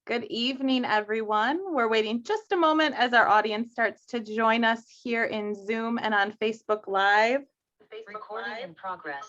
Good evening, everyone. We're waiting just a moment as our audience starts to join us here in Zoom and on Facebook Live. Recording in progress.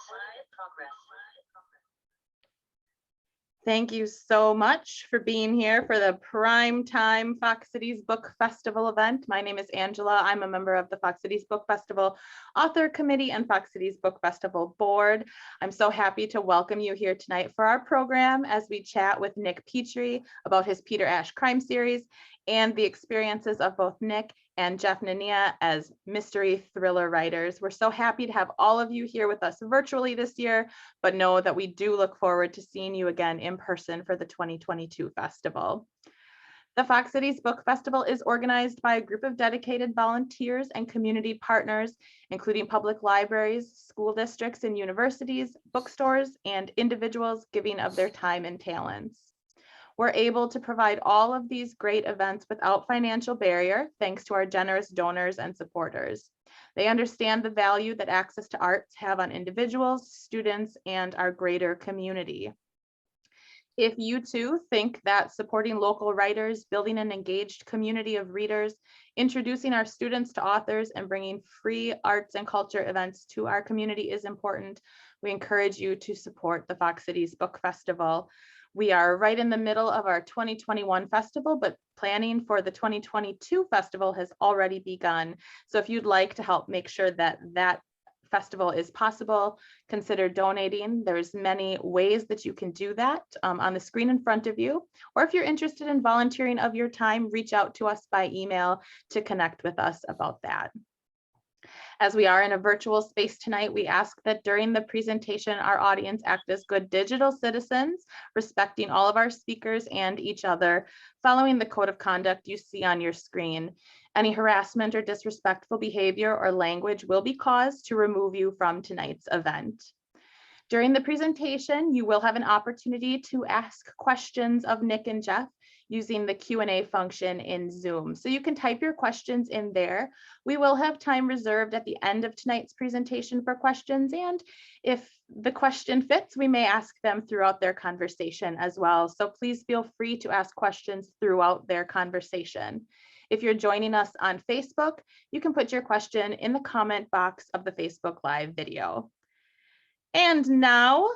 Thank you so much for being here for the Prime Time Fox Cities Book Festival event. My name is Angela. I'm a member of the Fox Cities Book Festival Author Committee and Fox Cities Book Festival Board. I'm so happy to welcome you here tonight for our program as we chat with Nick Petrie about his Peter Ash crime series and the experiences of both Nick and Jeff Nania as mystery thriller writers. We're so happy to have all of you here with us virtually this year, but know that we do look forward to seeing you again in person for the 2022 festival. The Fox Cities Book Festival is organized by a group of dedicated volunteers and community partners, including public libraries, school districts and universities, bookstores, and individuals giving of their time and talents. We're able to provide all of these great events without financial barrier, thanks to our generous donors and supporters. They understand the value that access to arts have on individuals, students, and our greater community. If you too think that supporting local writers, building an engaged community of readers, introducing our students to authors, and bringing free arts and culture events to our community is important, we encourage you to support the Fox Cities Book Festival. We are right in the middle of our 2021 festival, but planning for the 2022 festival has already begun. So if you'd like to help make sure that that festival is possible, consider donating. There's many ways that you can do that on the screen in front of you. Or if you're interested in volunteering of your time, reach out to us by email to connect with us about that. As we are in a virtual space tonight, we ask that during the presentation, our audience act as good digital citizens, respecting all of our speakers and each other, following the code of conduct you see on your screen. Any harassment or disrespectful behavior or language will be cause to remove you from tonight's event. During the presentation, you will have an opportunity to ask questions of Nick and Jeff using the Q&A function in Zoom. So you can type your questions in there. We will have time reserved at the end of tonight's presentation for questions, and if the question fits, we may ask them throughout their conversation as well. So please feel free to ask questions throughout their conversation. If you're joining us on Facebook, you can put your question in the comment box of the Facebook Live video. And now,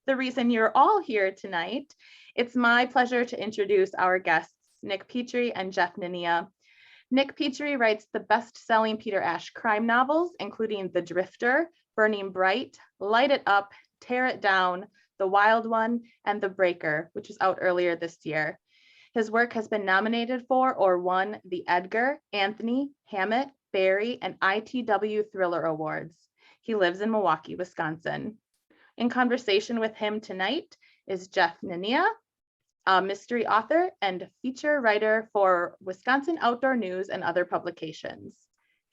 the reason you're all here tonight, it's my pleasure to introduce our guests, Nick Petrie and Jeff Nania. Nick Petrie writes the best-selling Peter Ash crime novels, including The Drifter, Burning Bright, Light It Up, Tear It Down, The Wild One, and The Breaker, which was out earlier this year. His work has been nominated for or won the Edgar, Anthony, Hammett, Barry, and ITW Thriller Awards. He lives in Milwaukee, Wisconsin. In conversation with him tonight is Jeff Nania, a mystery author and feature writer for Wisconsin Outdoor News and other publications.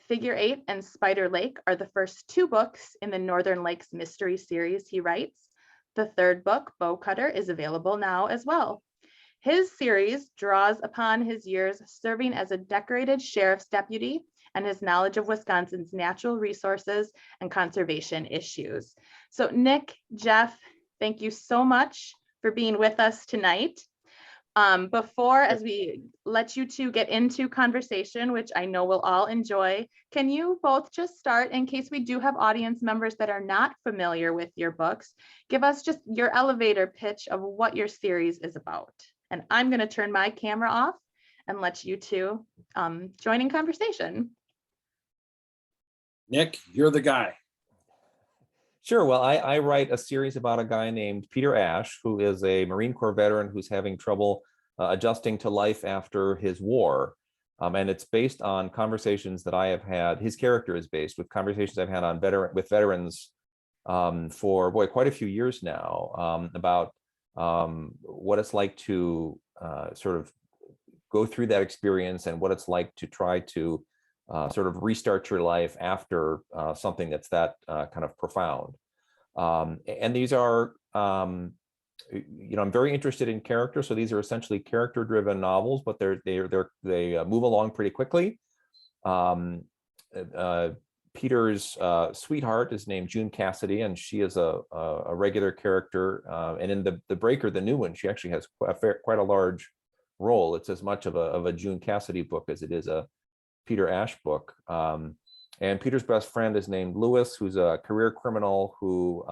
Figure 8 and Spider Lake are the first two books in the Northen Lakes mystery series he writes. The third book, Bow Cutter, is available now as well. His series draws upon his years serving as a decorated sheriff's deputy and his knowledge of Wisconsin's natural resources and conservation issues. So Nick, Jeff, thank you so much for being with us tonight. Before, as we let you two get into conversation, which I know we'll all enjoy, can you both just start, in case we do have audience members that are not familiar with your books, give us just your elevator pitch of what your series is about. And I'm going to turn my camera off and let you two join in conversation. Nick, you're the guy. Sure. Well, I write a series about a guy named Peter Ash, who is a Marine Corps veteran who's having trouble adjusting to life after his war. And it's based on conversations that I have had. His character is based with conversations I've had on with veterans for quite a few years now about what it's like to sort of go through that experience and what it's like to try to sort of restart your life after something that's that kind of profound. And these are, I'm very interested in character. So these are essentially character-driven novels, but they move along pretty quickly. Peter's sweetheart is named June Cassidy, and she is a regular character. And in the Breaker, the new one, she actually has quite a large role. It's as much of a June Cassidy book as it is a Peter Ash book. And Peter's best friend is named Lewis, who's a career criminal who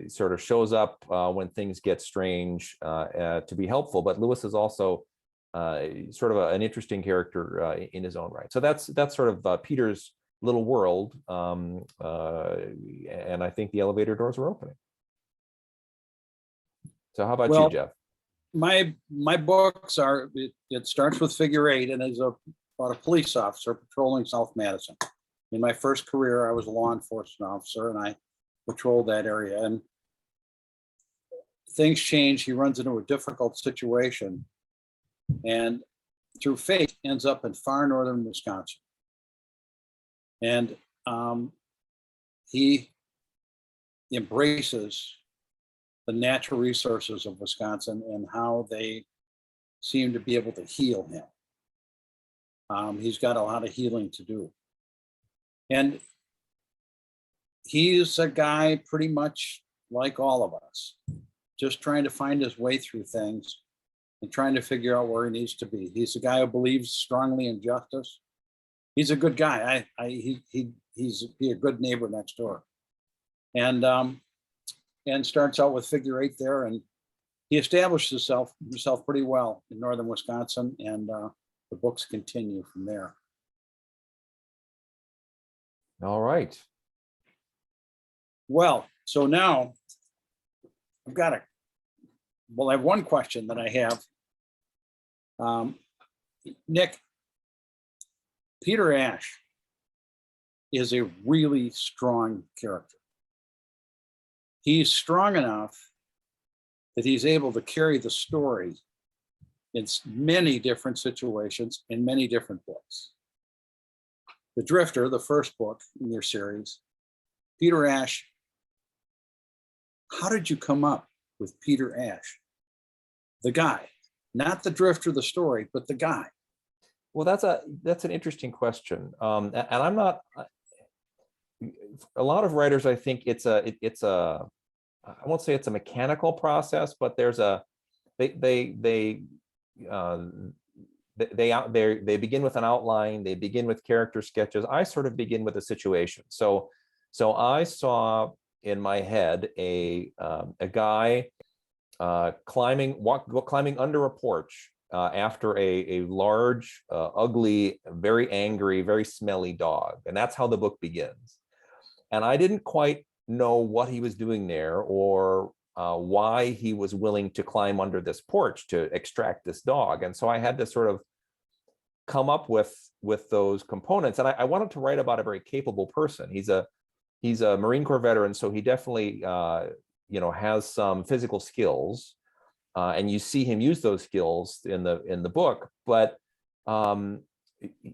sort of shows up when things get strange to be helpful. But Lewis is also sort of an interesting character in his own right. So that's sort of Peter's little world. And I think the elevator doors are opening. So how about you, Jeff? My books are, it starts with figure 8 and is about a police officer patrolling South Madison. In my first career, I was a law enforcement officer and I patrolled that area, and things change. He runs into a difficult situation and through fate ends up in far northern Wisconsin. And he embraces the natural resources of Wisconsin and how they seem to be able to heal him. He's got a lot of healing to do. And he's a guy pretty much like all of us, just trying to find his way through things and trying to figure out where he needs to be. He's a guy who believes strongly in justice. He's a good guy. He's a good neighbor next door. And starts out with figure 8 there, and he established himself pretty well in northern Wisconsin, and the books continue from there. All right. Well, so now I have one question that I have. Nick, Peter Ash is a really strong character. He's strong enough that he's able to carry the story in many different situations in many different books. The Drifter, the first book in your series, Peter Ash. How did you come up with Peter Ash? The guy, not the Drifter, the story, but the guy. Well, that's an interesting question. And I'm not, a lot of writers, I think it's a I won't say it's a mechanical process, but there's they begin with an outline, they begin with character sketches. I sort of begin with a situation. So I saw in my head a guy climbing under a porch after a large, ugly, very angry, very smelly dog. And that's how the book begins. And I didn't quite know what he was doing there or why he was willing to climb under this porch to extract this dog. And so I had to sort of come up with those components. And I wanted to write about a very capable person. He's a Marine Corps veteran, so he definitely has some physical skills. And you see him use those skills in the book, but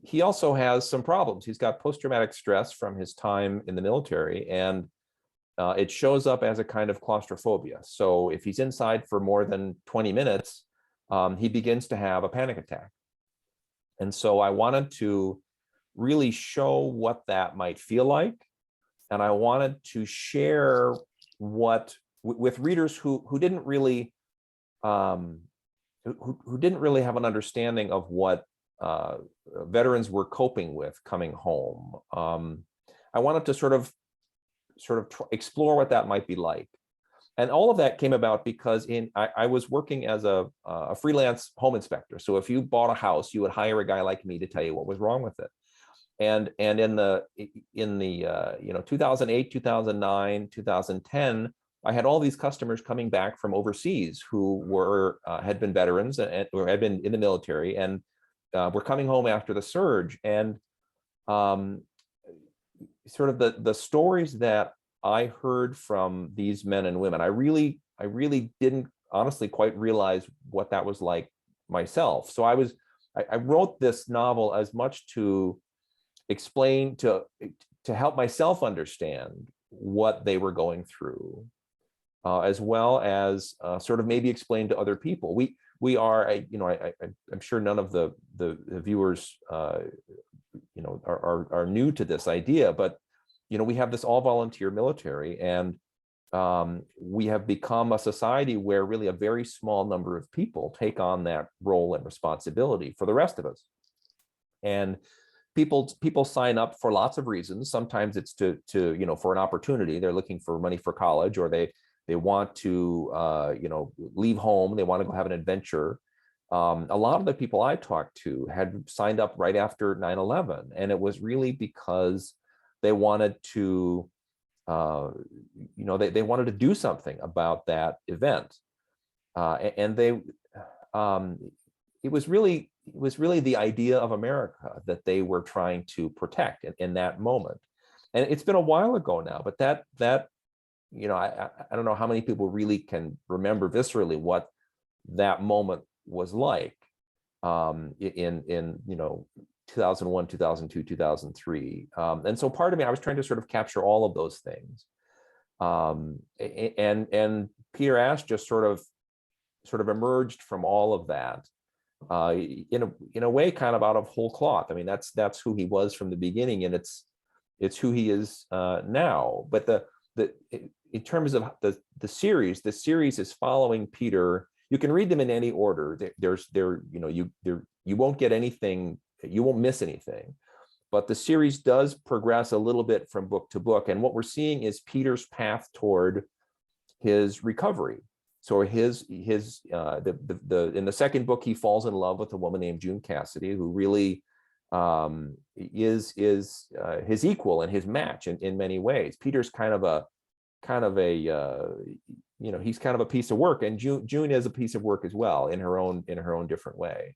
he also has some problems. He's got post-traumatic stress from his time in the military, and it shows up as a kind of claustrophobia. So if he's inside for more than 20 minutes, he begins to have a panic attack. And so I wanted to really show what that might feel like. And I wanted to share with readers who didn't really who didn't really have an understanding of what veterans were coping with coming home. I wanted to sort of explore what that might be like. And all of that came about because I was working as a freelance home inspector. So if you bought a house, you would hire a guy like me to tell you what was wrong with it. And in the 2008, 2009, 2010, I had all these customers coming back from overseas who had been veterans or had been in the military and were coming home after the surge. And sort of the stories that I heard from these men and women, I really didn't honestly quite realize what that was like myself. So I wrote this novel as much to explain, to help myself understand what they were going through, as well as sort of maybe explain to other people. We are, I'm sure none of the viewers are new to this idea, but we have this all volunteer military, and we have become a society where really a very small number of people take on that role and responsibility for the rest of us. And people sign up for lots of reasons. Sometimes it's to for an opportunity. They're looking for money for college, or they want to leave home. They want to go have an adventure. A lot of the people I talked to had signed up right after 9/11, and it was really because they wanted to they wanted to do something about that event, and it was really the idea of America that they were trying to protect in that moment. And it's been a while ago now, but that I don't know how many people really can remember viscerally what that moment was like in 2001, 2002, 2003. And so part of me, I was trying to sort of capture all of those things. And Peter Ash just sort of emerged from all of that in a way kind of out of whole cloth. I mean, that's who he was from the beginning, and it's who he is now. But in terms of the series is following Peter. You can read them in any order. You won't get anything, you won't miss anything. But the series does progress a little bit from book to book, and what we're seeing is Peter's path toward his recovery. So in the second book, he falls in love with a woman named June Cassidy, who really is his equal and his match in many ways. Peter's kind of a he's kind of a piece of work, and June is a piece of work as well in her own different way.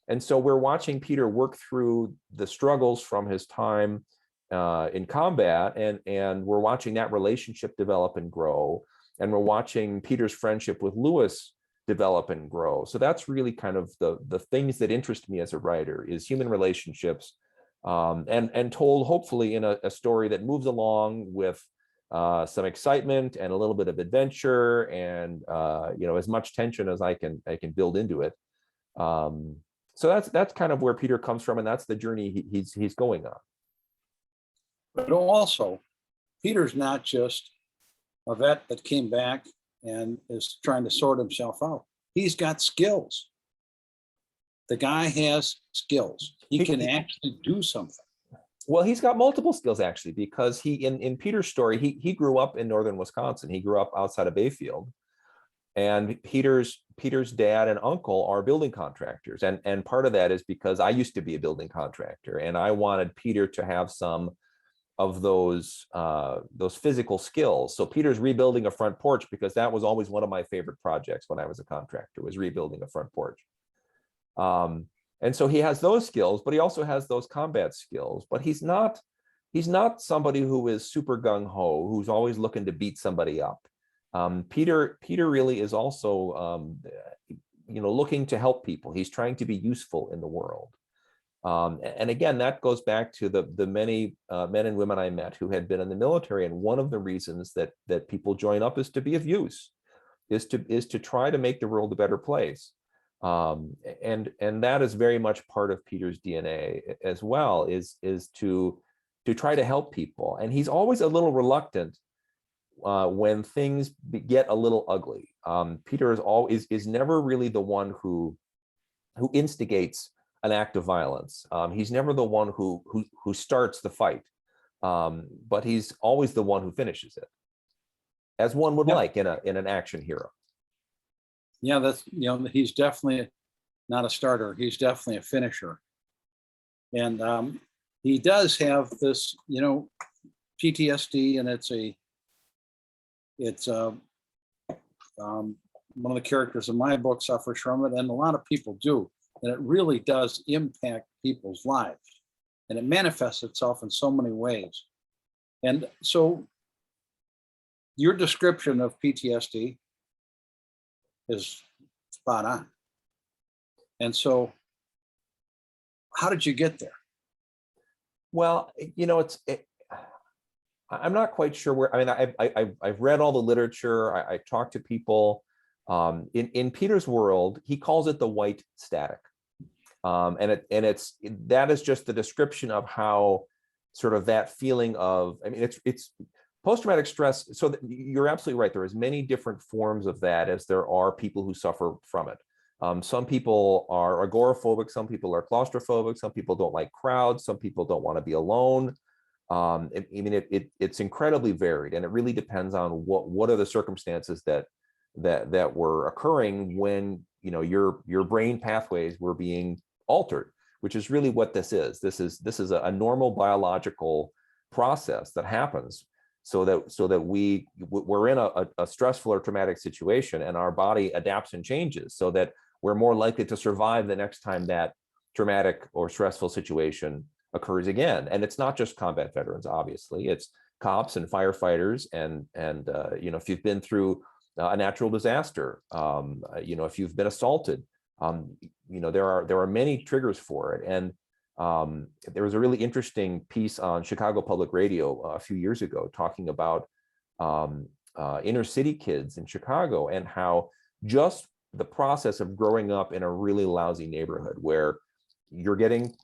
And so we're watching Peter work through the struggles from his time in combat, and we're watching that relationship develop and grow. And we're watching Peter's friendship with Lewis develop and grow. So that's really kind of the things that interest me as a writer, is human relationships, and told hopefully in a story that moves along with some excitement and a little bit of adventure, and as much tension as I can build into it. So that's kind of where Peter comes from, and that's the journey he's going on. But also, Peter's not just a vet that came back and is trying to sort himself out. He's got skills. The guy has skills. He can actually do something. Well, he's got multiple skills, actually, because in Peter's story, he grew up in northern Wisconsin. He grew up outside of Bayfield, and Peter's dad and uncle are building contractors, and part of that is because I used to be a building contractor, and I wanted Peter to have some of those physical skills. So Peter's rebuilding a front porch, because that was always one of my favorite projects when I was a contractor, was rebuilding a front porch. And so he has those skills, but he also has those combat skills. But he's not somebody who is super gung-ho, who's always looking to beat somebody up. Peter really is also looking to help people. He's trying to be useful in the world. And again, that goes back to the many men and women I met who had been in the military. And one of the reasons that people join up is to be of use, is to try to make the world a better place. And that is very much part of Peter's DNA as well, is to try to help people. And he's always a little reluctant when things get a little ugly. Peter is never really the one who instigates an act of violence. He's never the one who starts the fight, but he's always the one who finishes it, as one would like in an action hero. Yeah, that's he's definitely not a starter. He's definitely a finisher, and he does have this PTSD, and it's one of the characters in my book suffers from it, and a lot of people do. And it really does impact people's lives, and it manifests itself in so many ways. And so your description of PTSD is spot on. And so how did you get there? Well, I'm not quite sure where. I mean, I've read all the literature. I talked to people. In Peter's world, he calls it the white static. That is just the description of how sort of that feeling of, I mean, it's Post-traumatic stress, so you're absolutely right. There is many different forms of that as there are people who suffer from it. Some people are agoraphobic, some people are claustrophobic, some people don't like crowds, some people don't want to be alone. It's incredibly varied, and it really depends on what are the circumstances that were occurring when your brain pathways were being altered, which is really what this is. This is a normal biological process that happens so that we're in a stressful or traumatic situation, and our body adapts and changes so that we're more likely to survive the next time that traumatic or stressful situation occurs again. And it's not just combat veterans, obviously. It's cops and firefighters, and if you've been through a natural disaster, if you've been assaulted, there are many triggers for it. And there was a really interesting piece on Chicago Public Radio a few years ago talking about inner city kids in Chicago, and how just the process of growing up in a really lousy neighborhood where you're getting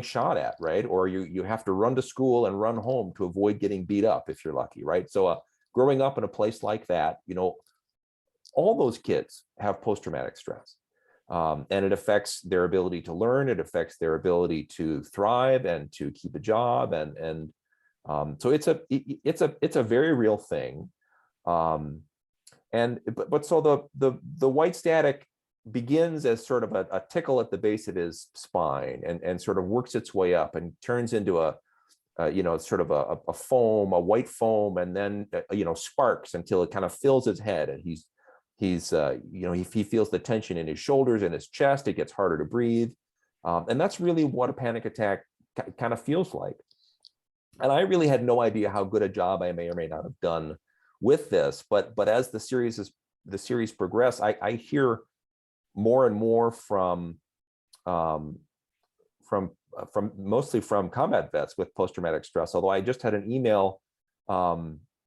shot at, right? Or you have to run to school and run home to avoid getting beat up if you're lucky, right? So growing up in a place like that, all those kids have post-traumatic stress. And it affects their ability to learn, it affects their ability to thrive and to keep a job. And so it's a very real thing. So the white static begins as sort of a tickle at the base of his spine, and sort of works its way up and turns into sort of a foam, a white foam, and then sparks until it kind of fills his head, and he feels the tension in his shoulders and his chest. It gets harder to breathe, and that's really what a panic attack kind of feels like. And I really had no idea how good a job I may or may not have done with this, but as the series progress, I hear more and more from mostly from combat vets with post-traumatic stress. Although I just had an email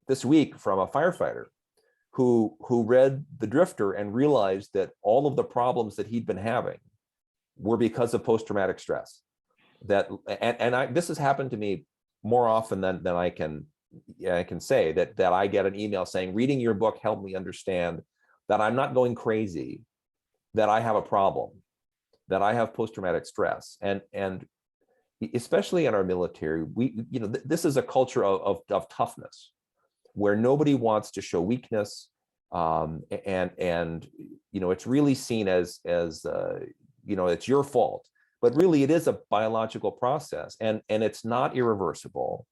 this week from a firefighter who read The Drifter and realized that all of the problems that he'd been having were because of post-traumatic stress. This has happened to me more often than I can say, that I get an email saying, reading your book helped me understand that I'm not going crazy, that I have a problem, that I have post-traumatic stress. And especially in our military, this is a culture of toughness, where nobody wants to show weakness, and it's really seen as it's your fault, but really it is a biological process, and it's not irreversible,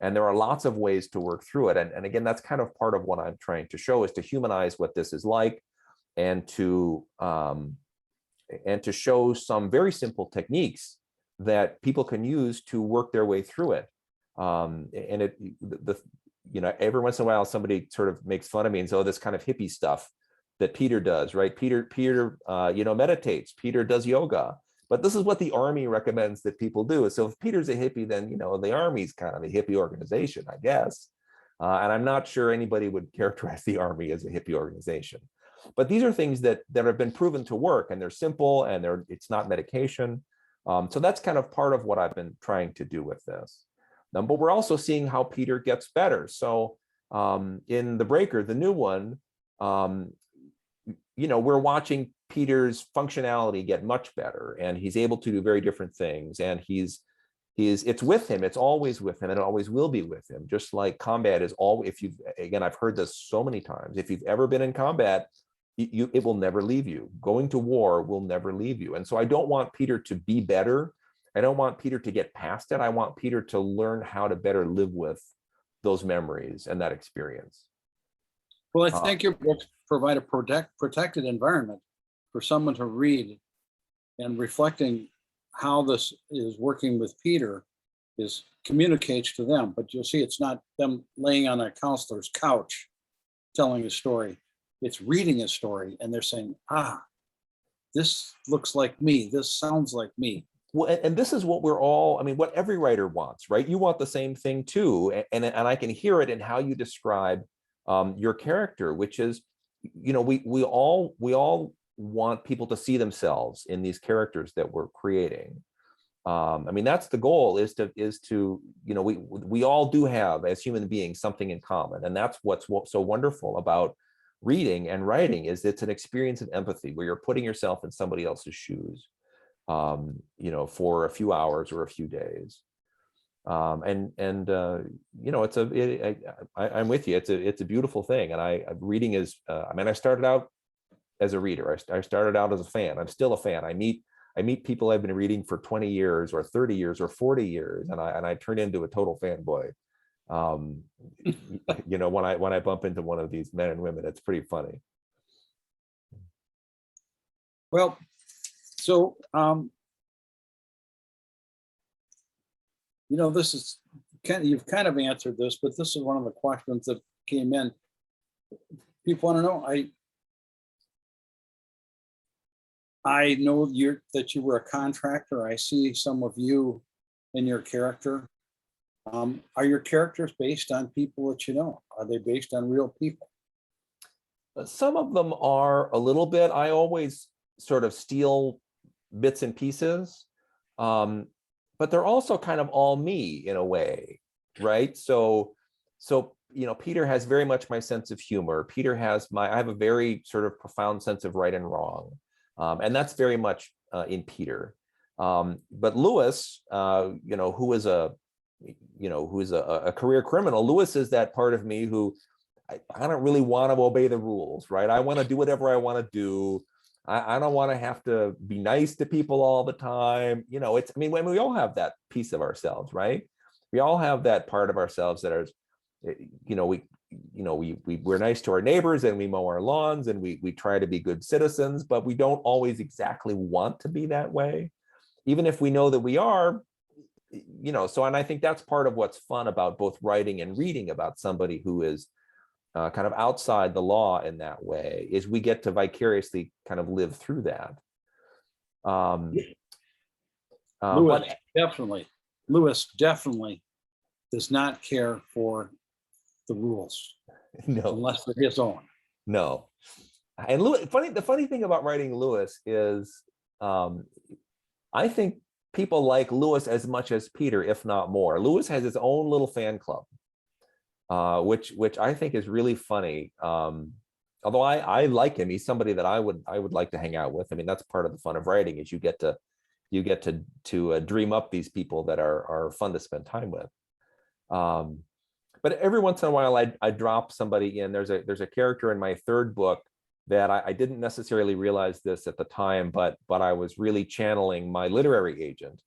and there are lots of ways to work through it. And again, that's kind of part of what I'm trying to show, is to humanize what this is like, and to show some very simple techniques that people can use to work their way through it. Every once in a while, somebody sort of makes fun of me and says, "Oh, this kind of hippie stuff that Peter does, right? Peter, meditates. Peter does yoga." But this is what the Army recommends that people do. So if Peter's a hippie, then the Army's kind of a hippie organization, I guess. And I'm not sure anybody would characterize the Army as a hippie organization. But these are things that have been proven to work, and they're simple, and it's not medication. So that's kind of part of what I've been trying to do with this. But we're also seeing how Peter gets better. So in The Breaker, the new one, we're watching Peter's functionality get much better, and he's able to do very different things. And it's with him. It's always with him, and it always will be with him. Just like combat is again, I've heard this so many times. If you've ever been in combat, it will never leave you. Going to war will never leave you. And so I don't want Peter to be better. I don't want Peter to get past it. I want Peter to learn how to better live with those memories and that experience. Well, I think your books provide a protected environment for someone to read, and reflecting how this is working with Peter communicates to them. But you'll see, it's not them laying on a counselor's couch telling a story. It's reading a story, and they're saying, this looks like me. This sounds like me. Well, and this is what what every writer wants, right? You want the same thing too. And I can hear it in how you describe your character, which is, we all want people to see themselves in these characters that we're creating. I mean, that's the goal, is to, you know, we all do have, as human beings, something in common. And that's what's so wonderful about reading and writing, is it's an experience of empathy where you're putting yourself in somebody else's shoes, you know, for a few hours or a few days. You know, I'm with you. It's a beautiful thing. And reading is, I mean, I started out as a reader. I started out as a fan. I'm still a fan. I meet people I've been reading for 20 years or 30 years or 40 years, and I turn into a total fanboy. You know, when I bump into one of these men and women, it's pretty funny. Well, so, you know, this is you've kind of answered this, but this is one of the questions that came in. People want to know, I know that you were a contractor. I see some of you in your character. Are your characters based on people that you know? Are they based on real people? Some of them are a little bit. I always sort of steal bits and pieces, but they're also kind of all me in a way, right? So you know, Peter has very much my sense of humor. Peter has I have a very sort of profound sense of right and wrong. And that's very much in Peter. But Lewis, you know, who is a career criminal, Lewis is that part of me who I don't really want to obey the rules, right? I want to do whatever I want to do. I don't want to have to be nice to people all the time. You know, I mean, when we all have that piece of ourselves, right? We all have that part of ourselves that are, you know, we're nice to our neighbors and we mow our lawns and we try to be good citizens, but we don't always exactly want to be that way, even if we know that we are, you know. So, and I think that's part of what's fun about both writing and reading about somebody who is kind of outside the law in that way, is we get to vicariously kind of live through that. Lewis definitely does not care for the rules, no, unless they're his own. No. And Lewis, the funny thing about writing Lewis is, I think people like Lewis as much as Peter, if not more. Lewis has his own little fan club, which I think is really funny. Although I like him, he's somebody that I would like to hang out with. I mean, that's part of the fun of writing, is you get to dream up these people that are fun to spend time with. But every once in a while, I drop somebody in. There's a character in my third book that I didn't necessarily realize this at the time, but I was really channeling my literary agent.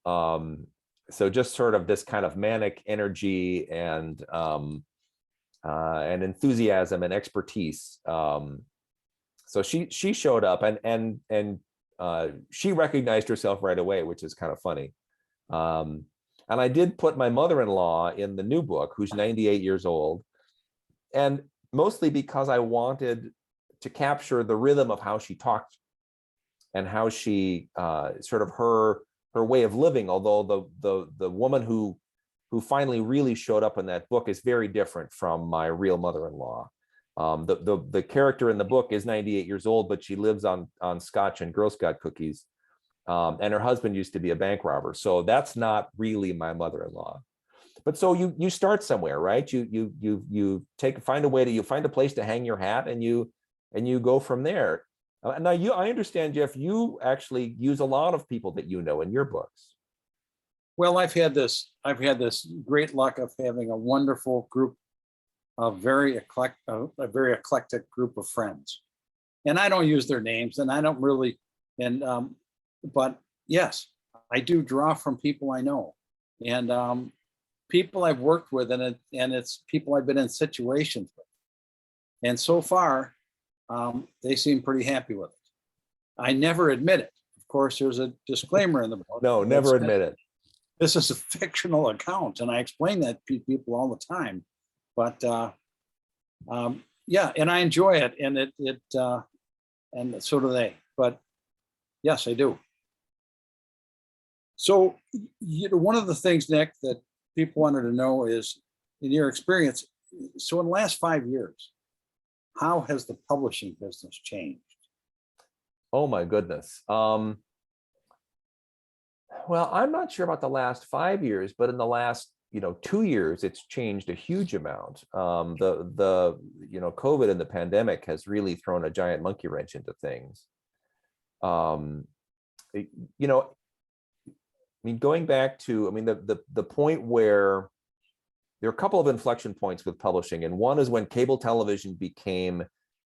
So just sort of this kind of manic energy and enthusiasm and expertise. So she showed up and she recognized herself right away, which is kind of funny. And I did put my mother-in-law in the new book, who's 98 years old, and mostly because I wanted to capture the rhythm of how she talked and how she sort of her way of living. Although the woman who finally really showed up in that book is very different from my real mother-in-law. The character in the book is 98 years old, but she lives on Scotch and Girl Scout cookies. And her husband used to be a bank robber. So that's not really my mother-in-law. But so you start somewhere, right? You find a place to hang your hat, and you go from there. Now I understand, Jeff, you actually use a lot of people that you know in your books. Well, I've had this great luck of having a wonderful group, a very eclectic group of friends. And I don't use their names, and I don't really, but yes, I do draw from people I know, and people I've worked with, and it's people I've been in situations with. And so far, they seem pretty happy with it. I never admit it. Of course, there's a disclaimer in the book. No, never admit it. This is a fictional account, and I explain that to people all the time. But yeah, and I enjoy it, and and so do they. But yes, I do. So, one of the things, Nick, that people wanted to know is, in your experience, so in the last 5 years, how has the publishing business changed? Oh my goodness. Well, I'm not sure about the last 5 years, but in the last 2 years, it's changed a huge amount. COVID and the pandemic has really thrown a giant monkey wrench into things. Um, you know, I mean, going back to, I mean, the point where there are a couple of inflection points with publishing, and one is when cable television became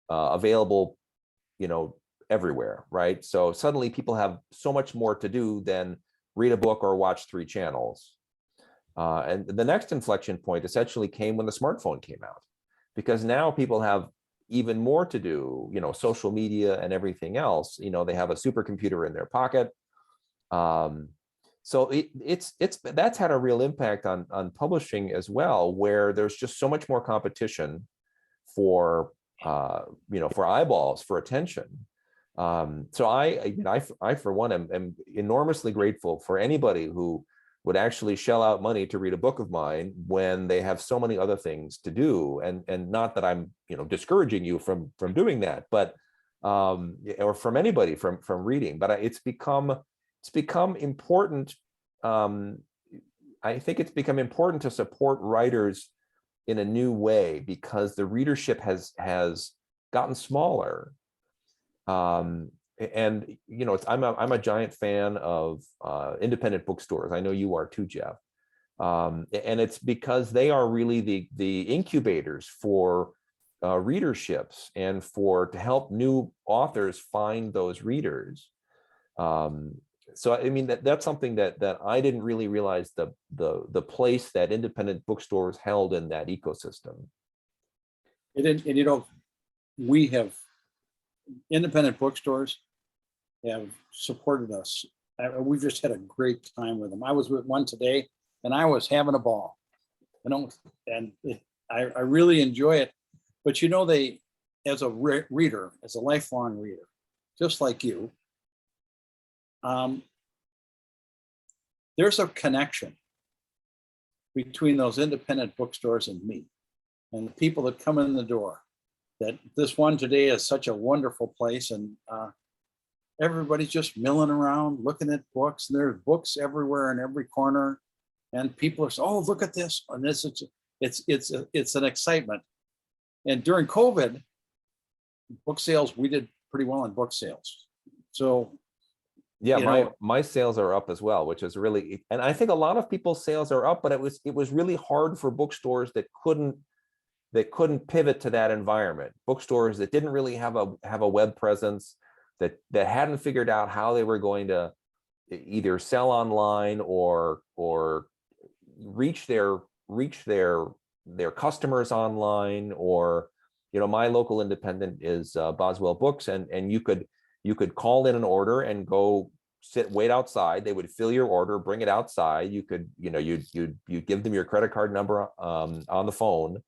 available, everywhere, right? So suddenly people have so much more to do than read a book or watch 3 channels. And the next inflection point essentially came when the smartphone came out, because now people have even more to do, social media and everything else. They have a supercomputer in their pocket. So that's had a real impact on publishing as well, where there's just so much more competition for for eyeballs, for attention. So I for one am enormously grateful for anybody who would actually shell out money to read a book of mine when they have so many other things to do. And not that I'm discouraging you from doing that, but or from anybody from reading, but it's become important. I think it's become important to support writers in a new way, because the readership has gotten smaller. And I'm a giant fan of independent bookstores. I know you are too, Jeff. And it's because they are really the incubators for readerships and to help new authors find those readers. So I mean, that's something that I didn't really realize the place that independent bookstores held in that ecosystem. And we have, independent bookstores have supported us. We've just had a great time with them. I was with one today and I was having a ball, I really enjoy it. But they, as a reader, as a lifelong reader, just like you, there's a connection between those independent bookstores and me, and the people that come in the door. That this one today is such a wonderful place, and everybody's just milling around looking at books, and there's books everywhere in every corner, and people are saying, "Oh, look at this!" And this, it's an excitement. And during COVID, book sales, we did pretty well in book sales. So yeah, my sales are up as well, which is really, and I think a lot of people's sales are up, but it was really hard for bookstores that couldn't pivot to that environment. Bookstores that didn't really have a web presence, that hadn't figured out how they were going to either sell online or reach their customers online. Or my local independent is Boswell Books, and you could call in an order and go wait outside. They would fill your order, bring it outside. You could you'd give them your credit card number on the phone.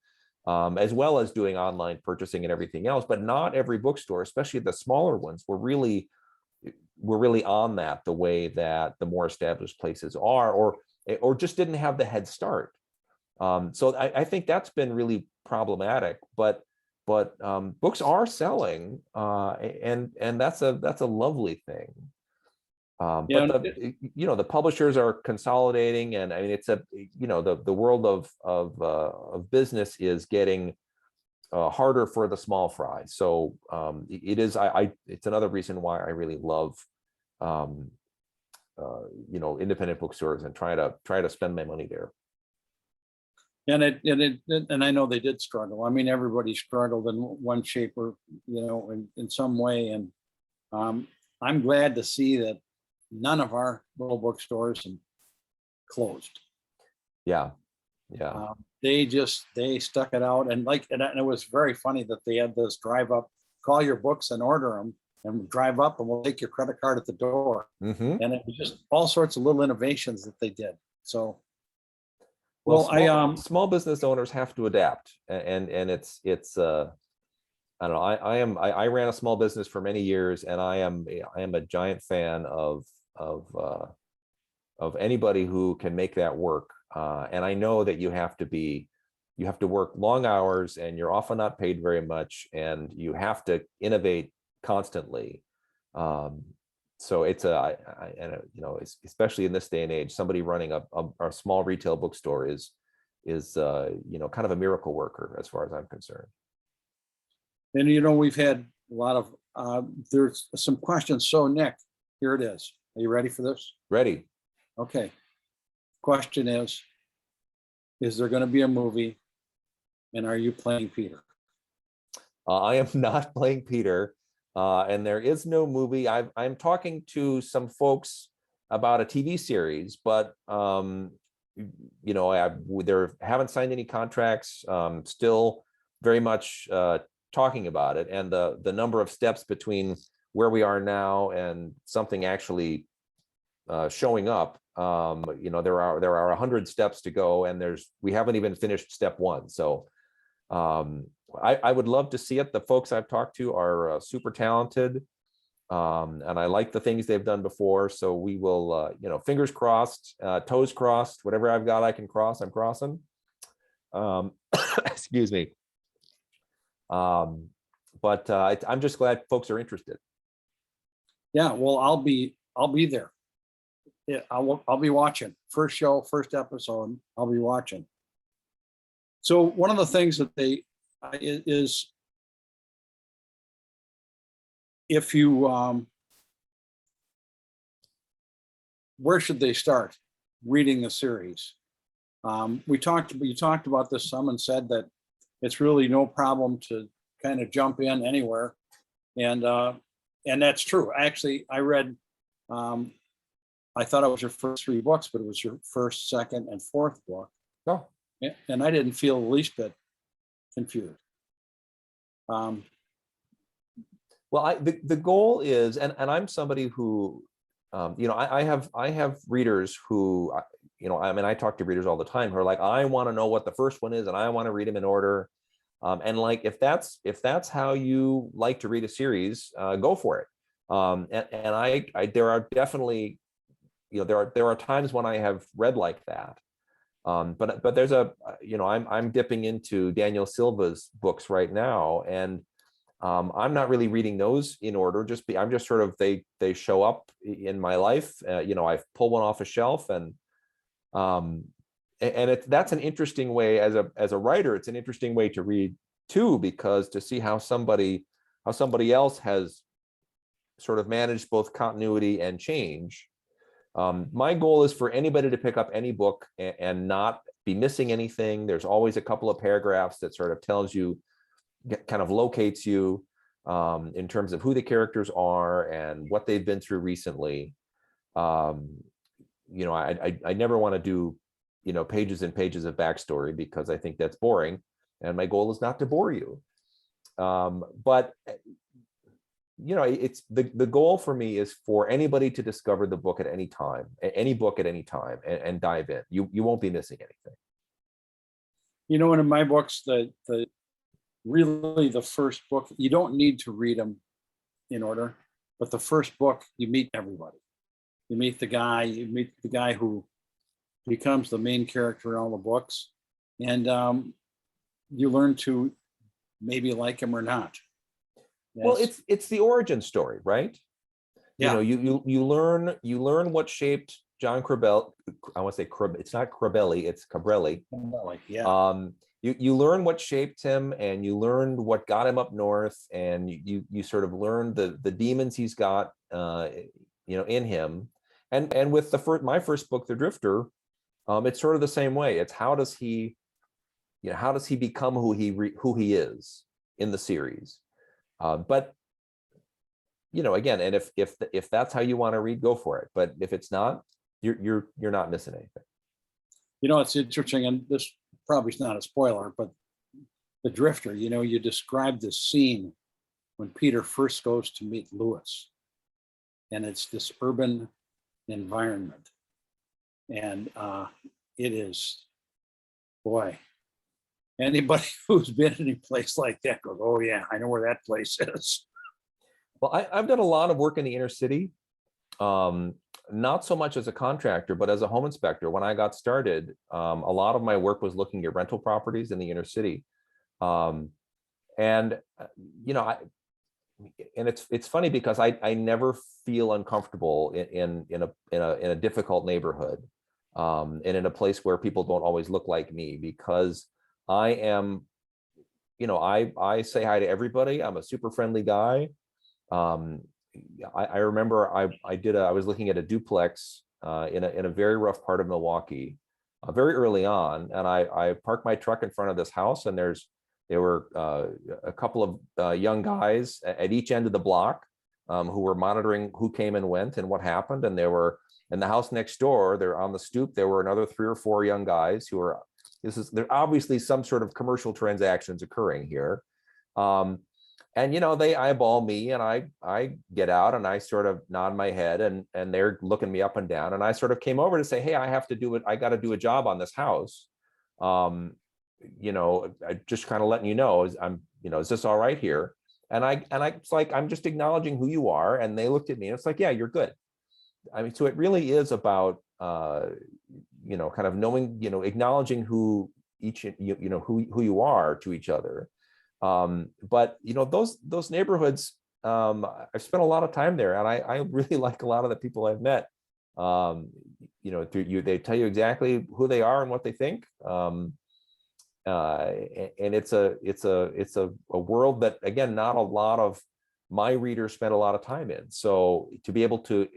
As well as doing online purchasing and everything else. But not every bookstore, especially the smaller ones, were really on that the way that the more established places are, or just didn't have the head start. So I think that's been really problematic. But books are selling, and that's a lovely thing. But the publishers are consolidating, and I mean, it's the world of business is getting harder for the small fry. So it's another reason why I really love independent bookstores and try to spend my money there. And I know they did struggle. I mean, everybody struggled in one shape or in some way, and I'm glad to see that none of our little bookstores closed. Yeah. They stuck it out, and it was very funny that they had this drive up, call your books and order them, and drive up, and we'll take your credit card at the door. Mm-hmm. And it was just all sorts of little innovations that they did. So, small business owners have to adapt, and it's I don't know. I ran a small business for many years, and I am a giant fan of anybody who can make that work. And I know that you have to work long hours, and you're often not paid very much, and you have to innovate constantly. So it's you know, especially in this day and age, somebody running a small retail bookstore is you know, kind of a miracle worker as far as I'm concerned. And, you know, we've had a lot of, there's some questions. So Nick, here it is. Are you ready for this? Ready? Okay. Question is there going to be a movie? And are you playing Peter? I am not playing Peter, and there is no movie. I'm talking to some folks about a TV series, but you know, haven't signed any contracts. Still very much talking about it, and the number of steps between where we are now and something actually showing up. You know, there are 100 steps to go, and we haven't even finished step one. So I would love to see it. The folks I've talked to are super talented, and I like the things they've done before. So we will, you know, fingers crossed, toes crossed, whatever I've got I can cross, I'm crossing. Excuse me. But I'm just glad folks are interested. Yeah, well, I'll be there. Yeah, I'll be watching. First show, first episode, I'll be watching. So one of the things that is if you where should they start reading the series? You talked about this some and said that it's really no problem to kind of jump in anywhere, and that's true. Actually, I read. I thought it was your first 3 books, but it was your first, second, and fourth book. Oh. And I didn't feel the least bit confused. Well, the goal is, and I'm somebody who, you know, I have readers who, you know, I mean, I talk to readers all the time who are like, I want to know what the first one is, and I want to read them in order. And like, if that's how you like to read a series, go for it. And I there are definitely, you know, there are times when I have read like that. But there's you know, I'm dipping into Daniel Silva's books right now, and I'm not really reading those in order. I'm just sort of, they show up in my life. You know, I pull one off a shelf, and that's an interesting way as a writer. It's an interesting way to read too, because to see how somebody else has sort of managed both continuity and change. My goal is for anybody to pick up any book and not be missing anything. There's always a couple of paragraphs that sort of tells you, kind of locates you in terms of who the characters are and what they've been through recently. You know, I never want to do, you know, pages and pages of backstory, because I think that's boring, and my goal is not to bore you. But you know, it's the goal for me is for anybody to discover the book at any time, any book at any time, and dive in. You won't be missing anything. You know, and in my books, really the first book, you don't need to read them in order, but the first book, you meet everybody. You meet the guy who becomes the main character in all the books, and you learn to maybe like him or not. Yes. Well, it's the origin story, right? Yeah. You know, you learn what shaped John Corbelli. I want to say it's not Corbelli, it's Cabrelli. Yeah. You learn what shaped him, and you learned what got him up north, and you sort of learned the demons he's got, you know, in him. And with my first book, The Drifter, it's sort of the same way. It's how does he become who he is in the series. But you know, again, and if that's how you want to read, go for it. But if it's not, you're not missing anything. You know, it's interesting, and this probably is not a spoiler, but The Drifter, you know, you described this scene when Peter first goes to meet Lewis, and it's this urban environment, and it is, boy, anybody who's been in a place like that goes, oh yeah, I know where that place is. Well, I've done a lot of work in the inner city, not so much as a contractor, but as a home inspector. When I got started, a lot of my work was looking at rental properties in the inner city. And, you know, it's funny because I never feel uncomfortable in a difficult neighborhood, and in a place where people don't always look like me, because I am, I say hi to everybody. I'm a super friendly guy. I remember I was looking at a duplex in a very rough part of Milwaukee very early on, and I parked my truck in front of this house, and there were a couple of young guys at each end of the block who were monitoring who came and went and what happened. And in the house next door, they're on the stoop, there were another 3 or 4 young guys who were, there's obviously some sort of commercial transactions occurring here. And they eyeball me, and I get out and I sort of nod my head, and they're looking me up and down. And I sort of came over to say, hey, I got to do a job on this house. I just kind of letting you know, is this all right here? And it's like, I'm just acknowledging who you are. And they looked at me and it's like, yeah, you're good. I mean, so it really is about, kind of knowing, acknowledging who who you are to each other. But those neighborhoods, I've spent a lot of time there, and I really like a lot of the people I've met. They tell you exactly who they are and what they think. And it's a world that, again, not a lot of my readers spend a lot of time in. So to be able to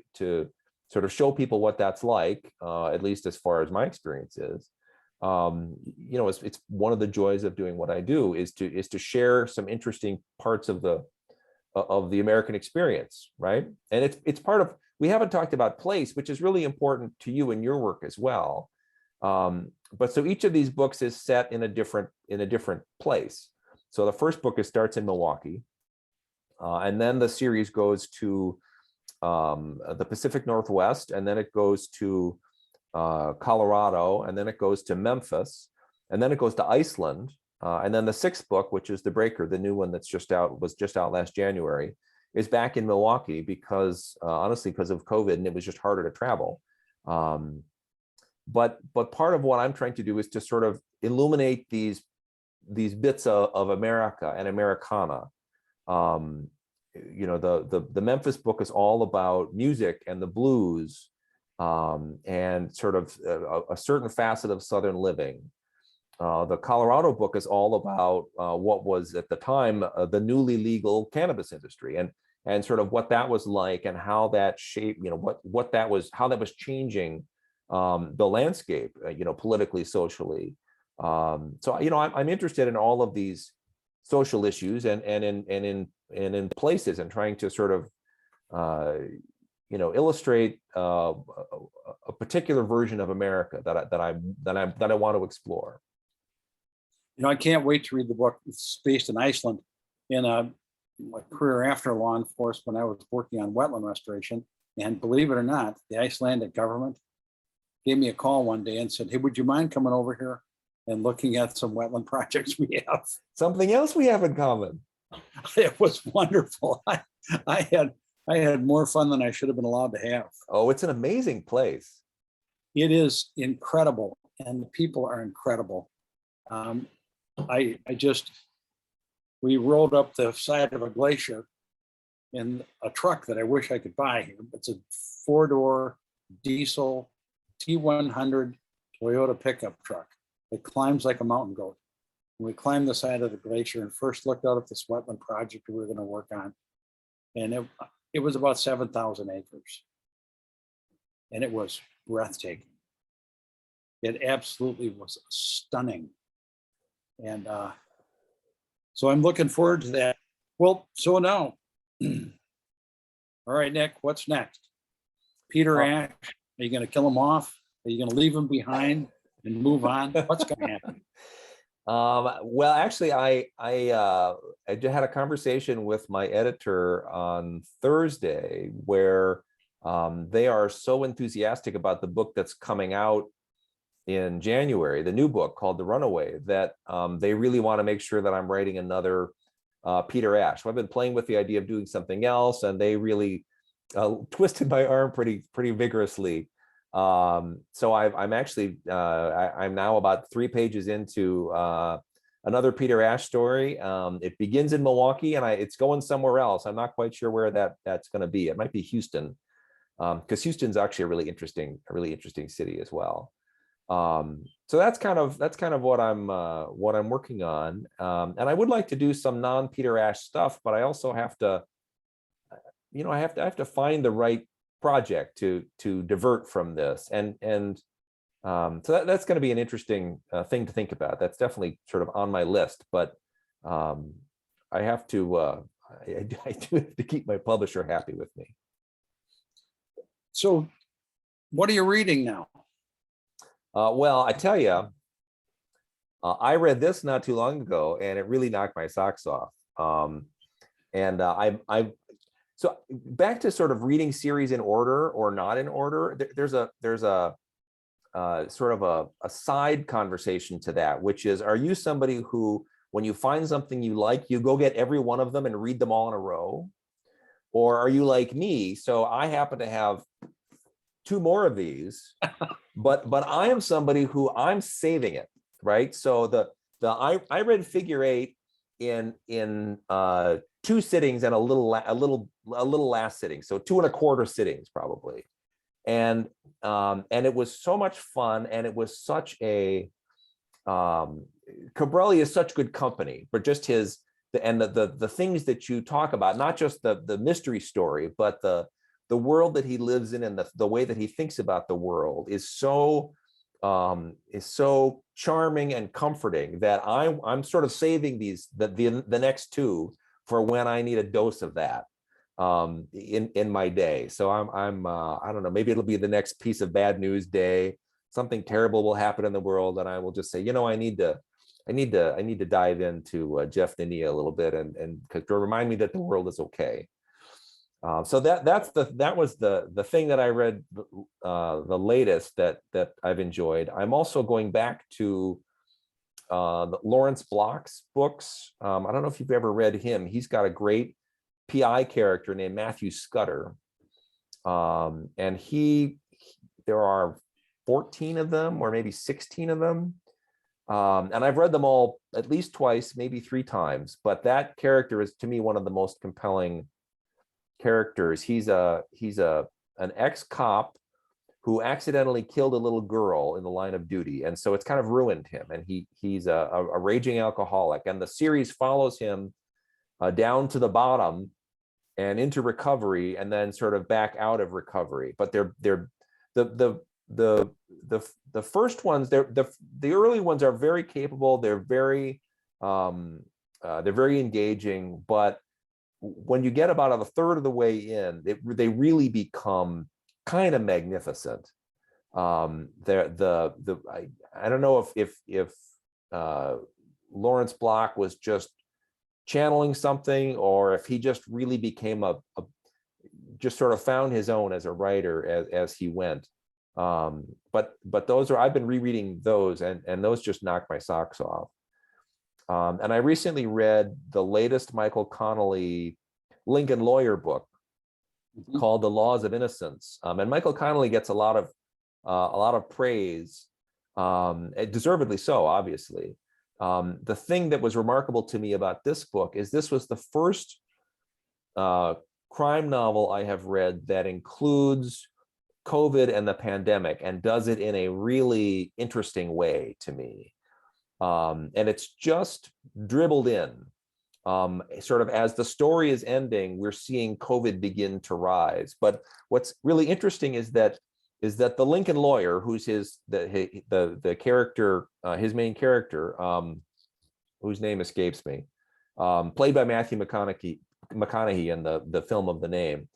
sort of show people what that's like, at least as far as my experience is, it's one of the joys of doing what I do, is to share some interesting parts of the American experience, right? And it's part of, we haven't talked about place, which is really important to you in your work as well. But so each of these books is set in a different place. So the first book starts in Milwaukee, and then the series goes to the Pacific Northwest, and then it goes to Colorado, and then it goes to Memphis, and then it goes to Iceland, and then the 6th book, which is The Breaker, the new one was just out last January, is back in Milwaukee because honestly, because of COVID, and it was just harder to travel. But part of what I'm trying to do is to sort of illuminate these bits of America and Americana. The Memphis book is all about music and the blues, and sort of a certain facet of Southern living. The Colorado book is all about what was at the time the newly legal cannabis industry, and sort of what that was like, and how that shaped, how that was changing the landscape, politically, socially. So I'm interested in all of these social issues and in places, and trying to sort of illustrate a particular version of America that I want to explore. I can't wait to read the book. It's based in Iceland. In a career after law enforcement, I was working on wetland restoration, and believe it or not, the Icelandic government gave me a call one day and said, hey, would you mind coming over here and looking at some wetland projects we have? Something else we have in common. It was wonderful. I had more fun than I should have been allowed to have. Oh, it's an amazing place. It is incredible, and the people are incredible. We rolled up the side of a glacier in a truck that I wish I could buy here. It's a 4-door diesel T100 Toyota pickup truck. It climbs like a mountain goat. We climbed the side of the glacier and first looked out at this wetland project we were going to work on. And it was about 7,000 acres. And it was breathtaking. It absolutely was stunning. And so I'm looking forward to that. Well, so now, all right, Nick, what's next? Peter Ash, are you going to kill him off? Are you going to leave him behind and move on? What's going to happen? Well, actually, I just had a conversation with my editor on Thursday, where they are so enthusiastic about the book that's coming out in January, the new book called The Runaway, that they really want to make sure that I'm writing another Peter Ash. So I've been playing with the idea of doing something else, and they really twisted my arm pretty vigorously. So I'm actually I'm now about 3 pages into another Peter Ash story. It begins in Milwaukee, and it's going somewhere else. I'm not quite sure where that's going to be. It might be Houston, because Houston's actually a really interesting city as well. So that's kind of what I'm working on. And I would like to do some non-Peter Ash stuff, but I also have to, I have to find the right project to divert from this. So that's going to be an interesting thing to think about. That's definitely sort of on my list, but I have to, I do have to keep my publisher happy with me. So what are you reading now? Well, I tell you, I read this not too long ago, and it really knocked my socks off. So back to sort of reading series in order or not in order. There's a sort of a side conversation to that, which is, are you somebody who, when you find something you like, you go get every one of them and read them all in a row? Or are you like me? So I happen to have 2 more of these, but I am somebody who I'm saving it, right? So I read Figure 8 in 2 sittings and a little last sitting, so 2 1/4 sittings probably, and it was so much fun, and it was such a Cabrelli is such good company, but just the things that you talk about, not just the mystery story, but the world that he lives in and the way that he thinks about the world is so charming and comforting that I'm sort of saving the next 2 for when I need a dose of that in my day. So I'm I don't know, maybe it'll be the next piece of bad news day. Something terrible will happen in the world, and I will just say, I need to dive into Jeff Nania a little bit and to remind me that the world is okay. So that was the thing that I read the latest that I've enjoyed. I'm also going back to the Lawrence Block's books. I don't know if you've ever read him. He's got a great PI character named Matthew Scudder, and there are 14 of them, or maybe 16 of them, and I've read them all at least twice, maybe 3 times. But that character is, to me, one of the most compelling characters. He's an ex-cop who accidentally killed a little girl in the line of duty, and so it's kind of ruined him, and he's a raging alcoholic, and the series follows him down to the bottom and into recovery, and then sort of back out of recovery. But the first ones, the early ones are very capable, they're very engaging, but when you get about a third of the way in, they really become kind of magnificent. I don't know if Lawrence Block was just channeling something, or if he just really became just sort of found his own as a writer as he went. But those I've been rereading those, and those just knocked my socks off. And I recently read the latest Michael Connelly Lincoln Lawyer book called The Laws of Innocence. And Michael Connelly gets a lot of praise, deservedly so, obviously. The thing that was remarkable to me about this book is this was the first crime novel I have read that includes COVID and the pandemic, and does it in a really interesting way to me. And it's just dribbled in. Sort of as the story is ending, we're seeing COVID begin to rise. But what's really interesting is that the Lincoln Lawyer, who's the character, his main character, whose name escapes me, played by Matthew McConaughey in the film of the name,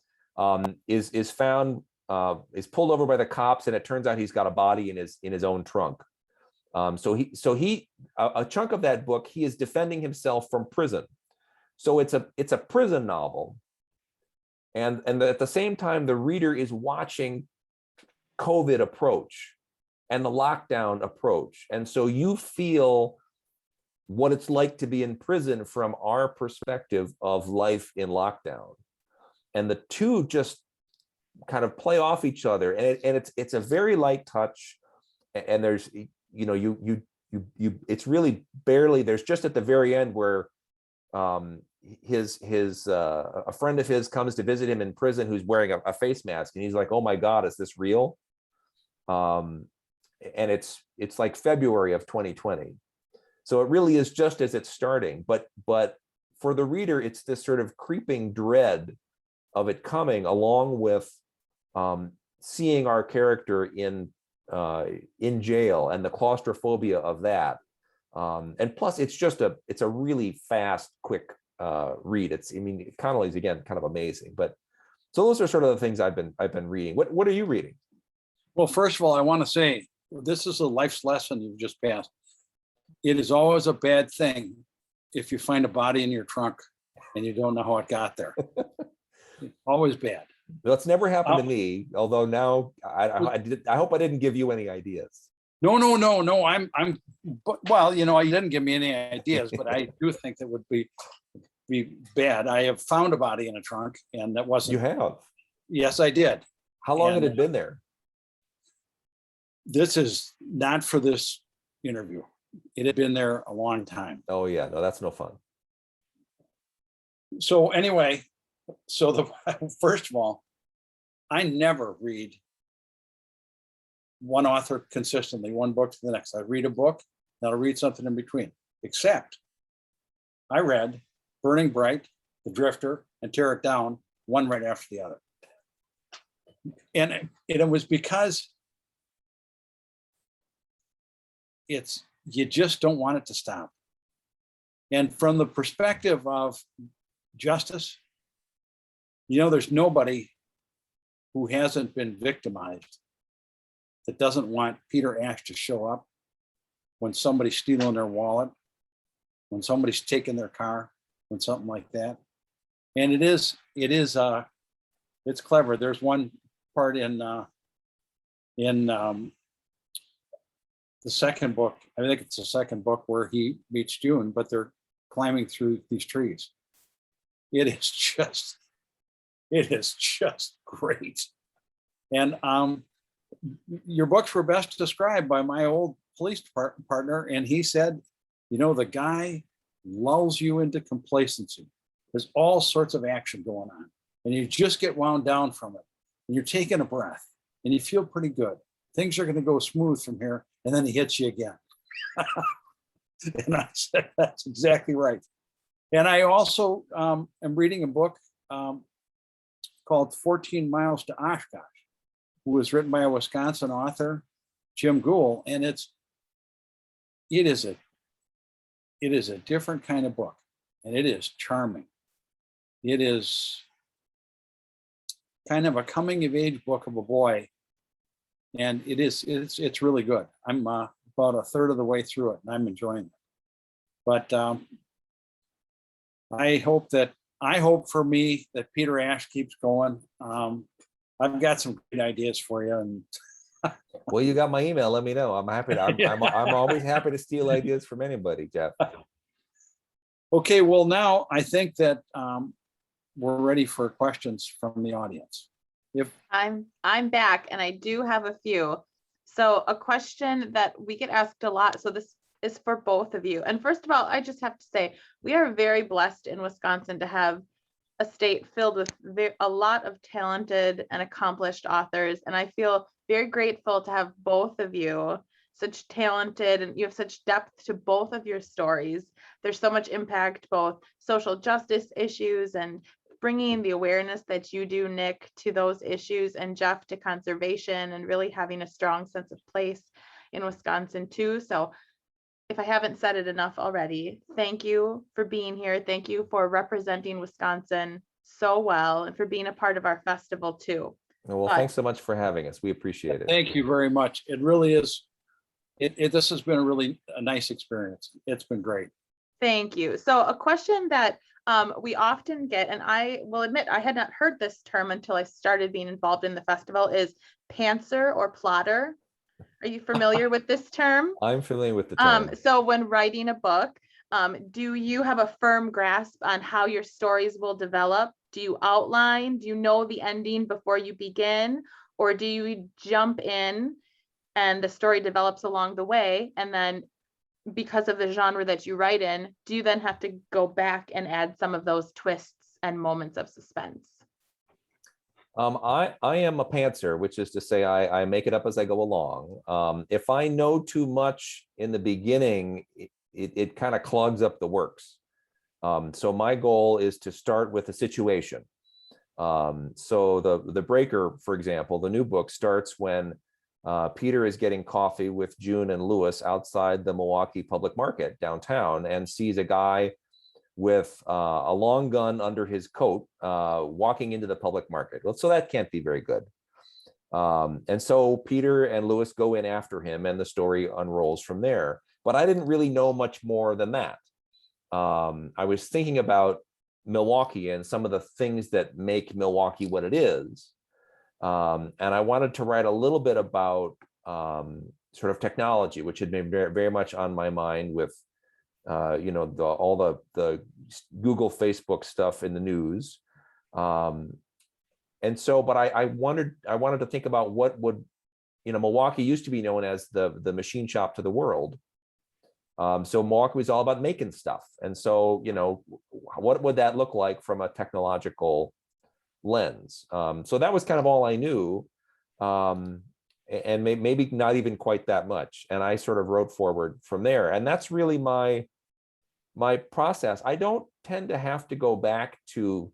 is found, is pulled over by the cops, and it turns out he's got a body in his own trunk. So a chunk of that book, he is defending himself from prison. So it's a prison novel, and at the same time, the reader is watching COVID approach and the lockdown approach, and so you feel what it's like to be in prison from our perspective of life in lockdown, and the two just kind of play off each other, and it's a very light touch, and there's you it's really barely, there's just at the very end where his a friend of his comes to visit him in prison who's wearing a face mask, and he's like, oh my God, is this real? And it's like February of 2020. So it really is just as it's starting, but for the reader, it's this sort of creeping dread of it coming, along with seeing our character in jail and the claustrophobia of that. And plus, it's a really fast, quick read. I mean, Connolly's again kind of amazing. But so those are sort of the things I've been reading. What are you reading? Well, first of all, I want to say this is a life's lesson you've just passed. It is always a bad thing if you find a body in your trunk and you don't know how it got there. Always bad. That's never happened to me. Although now I hope I didn't give you any ideas. No. But, well, you didn't give me any ideas, but I do think that would be bad. I have found a body in a trunk, and that wasn't. You have? Yes, I did. How long had it been there? This is not for this interview. It had been there a long time. Oh yeah, no, that's no fun. So anyway, first of all, I never read one author consistently, one book to the next. I read a book, then I'll read something in between, except I read Burning Bright, The Drifter, and Tear It Down, one right after the other. And it was because you just don't want it to stop. And from the perspective of justice, there's nobody who hasn't been victimized that doesn't want Peter Ash to show up when somebody's stealing their wallet, when somebody's taking their car, when something like that. And it's clever. There's one part in the second book, I think it's the second book, where he meets June, but they're climbing through these trees. It is just great. And your books were best described by my old police partner, and he said, the guy lulls you into complacency. There's all sorts of action going on, and you just get wound down from it, and you're taking a breath, and you feel pretty good. Things are going to go smooth from here, and then he hits you again. And I said, that's exactly right. And I also am reading a book called 14 Miles to Oshkosh, who was written by a Wisconsin author, Jim Gould, and it is a different kind of book, and it is charming. It is kind of a coming of age book of a boy, and it's really good. I'm about a third of the way through it, and I'm enjoying it. But I hope for me that Peter Ash keeps going. I've got some great ideas for you. And well, you got my email. Let me know. I'm happy. I'm always happy to steal ideas from anybody, Jeff. Okay, well, now I think that we're ready for questions from the audience. I'm back, and I do have a few. So a question that we get asked a lot. So this is for both of you. And first of all, I just have to say, we are very blessed in Wisconsin to have a state filled with a lot of talented and accomplished authors. And I feel very grateful to have both of you, such talented, and you have such depth to both of your stories. There's so much impact, both social justice issues and bringing the awareness that you do, Nick, to those issues, and Jeff to conservation, and really having a strong sense of place in Wisconsin too. So if I haven't said it enough already, thank you for being here. Thank you for representing Wisconsin so well, and for being a part of our festival too. Well, thanks so much for having us. We appreciate it. Thank you very much. It really is. This has been a nice experience. It's been great. Thank you. So a question that we often get, and I will admit I had not heard this term until I started being involved in the festival, is pantser or plotter. Are you familiar with this term? I'm familiar with the term. So when writing a book, do you have a firm grasp on how your stories will develop? Do you outline? Do you know the ending before you begin? Or do you jump in and the story develops along the way, and then because of the genre that you write in, do you then have to go back and add some of those twists and moments of suspense? I am a pantser, which is to say I make it up as I go along. If I know too much in the beginning, it kind of clogs up the works. So my goal is to start with a situation. So the Breaker, for example, the new book starts when Peter is getting coffee with June and Lewis outside the Milwaukee Public Market downtown and sees a guy with a long gun under his coat walking into the public market. Well, so that can't be very good. And so Peter and Lewis go in after him and the story unrolls from there. But I didn't really know much more than that. I was thinking about Milwaukee and some of the things that make Milwaukee what it is. And I wanted to write a little bit about sort of technology, which had been very, very much on my mind with all the Google, Facebook stuff in the news. And so, but I wanted to think about what would, Milwaukee used to be known as the machine shop to the world. So Milwaukee was all about making stuff. And so, what would that look like from a technological lens? So that was kind of all I knew. And maybe not even quite that much. And I sort of wrote forward from there. And that's really my process. I don't tend to have to go back to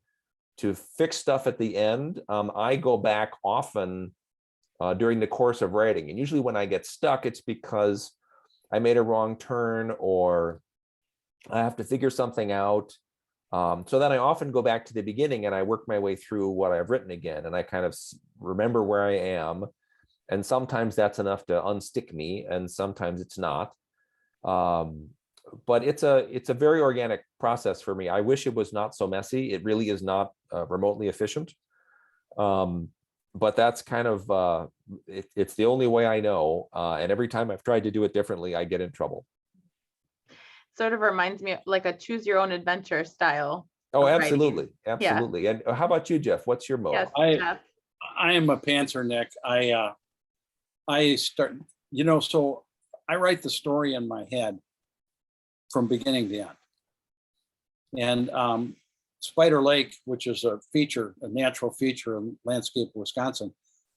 fix stuff at the end. I go back often during the course of writing. And usually when I get stuck, it's because I made a wrong turn or I have to figure something out. So then I often go back to the beginning and I work my way through what I've written again. And I kind of remember where I am. And sometimes that's enough to unstick me, and sometimes it's not. But it's a very organic process for me. I wish it was not so messy. It really is not remotely efficient. But that's kind of, it's the only way I know. And every time I've tried to do it differently, I get in trouble. Sort of reminds me of like a choose your own adventure style. Oh, of writing. absolutely. Absolutely. Yeah. And how about you, Jeff? What's your mode? Yes, Jeff. I am a pantser, Nick. I start, so I write the story in my head from beginning to end. And Spider Lake, which is a natural feature in landscape of Wisconsin.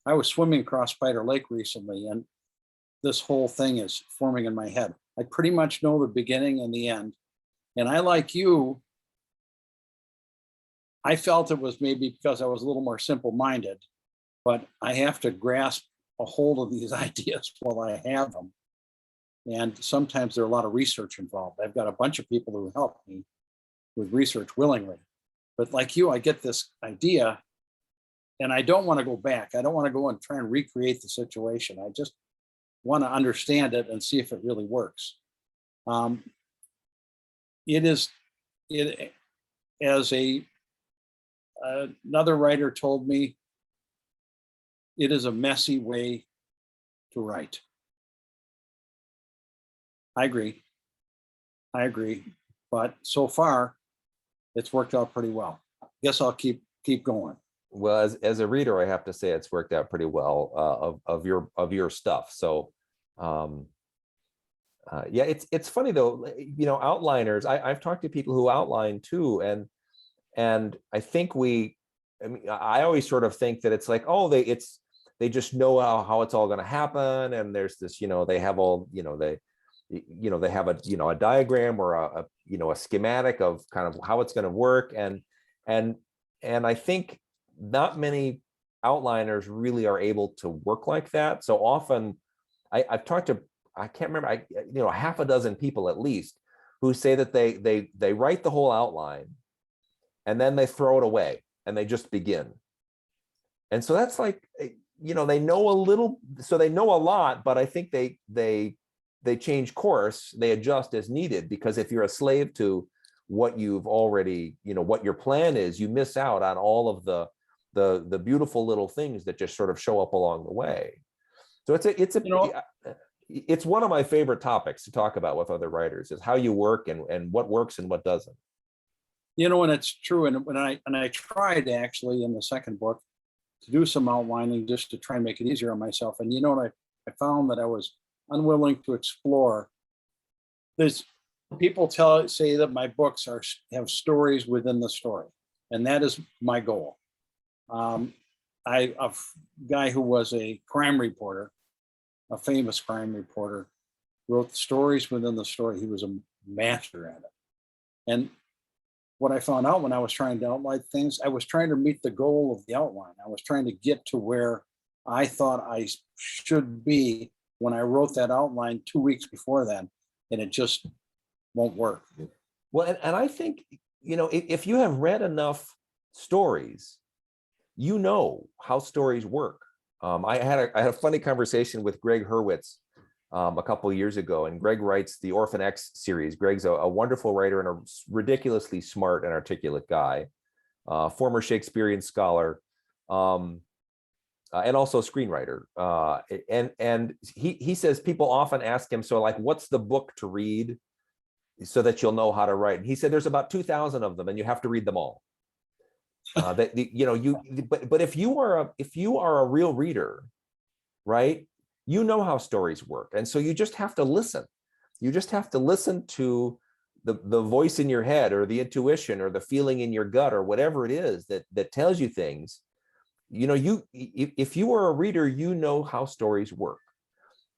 I was swimming across Spider Lake recently, and this whole thing is forming in my head. I pretty much know the beginning and the end. And I, like you, I felt it was maybe because I was a little more simple-minded, but I have to grasp a hold of these ideas while I have them. And sometimes there are a lot of research involved. I've got a bunch of people who help me with research willingly. But like you, I get this idea and I don't want to go back. I don't want to go and try and recreate the situation. I just want to understand it and see if it really works. As another writer told me, it is a messy way to write. I agree. But so far, it's worked out pretty well. Guess I'll keep going. Well, as a reader, I have to say it's worked out pretty well of your stuff. So, yeah, it's funny though. Outliners. I've talked to people who outline too, and I think I always sort of think that it's like, oh, they just know how it's all going to happen, and there's this, they have all, they have a diagram or a schematic of kind of how it's going to work, and I think not many outliners really are able to work like that. So often I've talked to, I can't remember, half a dozen people at least who say that they write the whole outline and then they throw it away and they just begin. And so that's like, they know a little, so they know a lot, but I think they change course, they adjust as needed, because if you're a slave to what you've already, what your plan is, you miss out on all of the beautiful little things that just sort of show up along the way. So it's one of my favorite topics to talk about with other writers, is how you work and what works and what doesn't. And it's true. And when I tried actually in the second book to do some outlining just to try and make it easier on myself. And I found that I was unwilling to explore there's people say that my books have stories within the story, and that is my goal. A guy who was a crime reporter, a famous crime reporter, wrote stories within the story. He was a master at it. And what I found out when I was trying to outline things, I was trying to meet the goal of the outline. I was trying to get to where I thought I should be when I wrote that outline 2 weeks before then, and it just won't work. Well, and I think, if you have read enough stories, you know how stories work. I had a funny conversation with Greg Hurwitz a couple of years ago, and Greg writes the Orphan X series. Greg's a wonderful writer and a ridiculously smart and articulate guy, former Shakespearean scholar, and also a screenwriter. And he says people often ask him, so like, what's the book to read so that you'll know how to write? And he said there's about 2,000 of them, and you have to read them all. But if you are a real reader, right, you know how stories work, and so you just have to listen. You just have to listen to the voice in your head, or the intuition, or the feeling in your gut, or whatever it is that tells you things. If you are a reader, you know how stories work,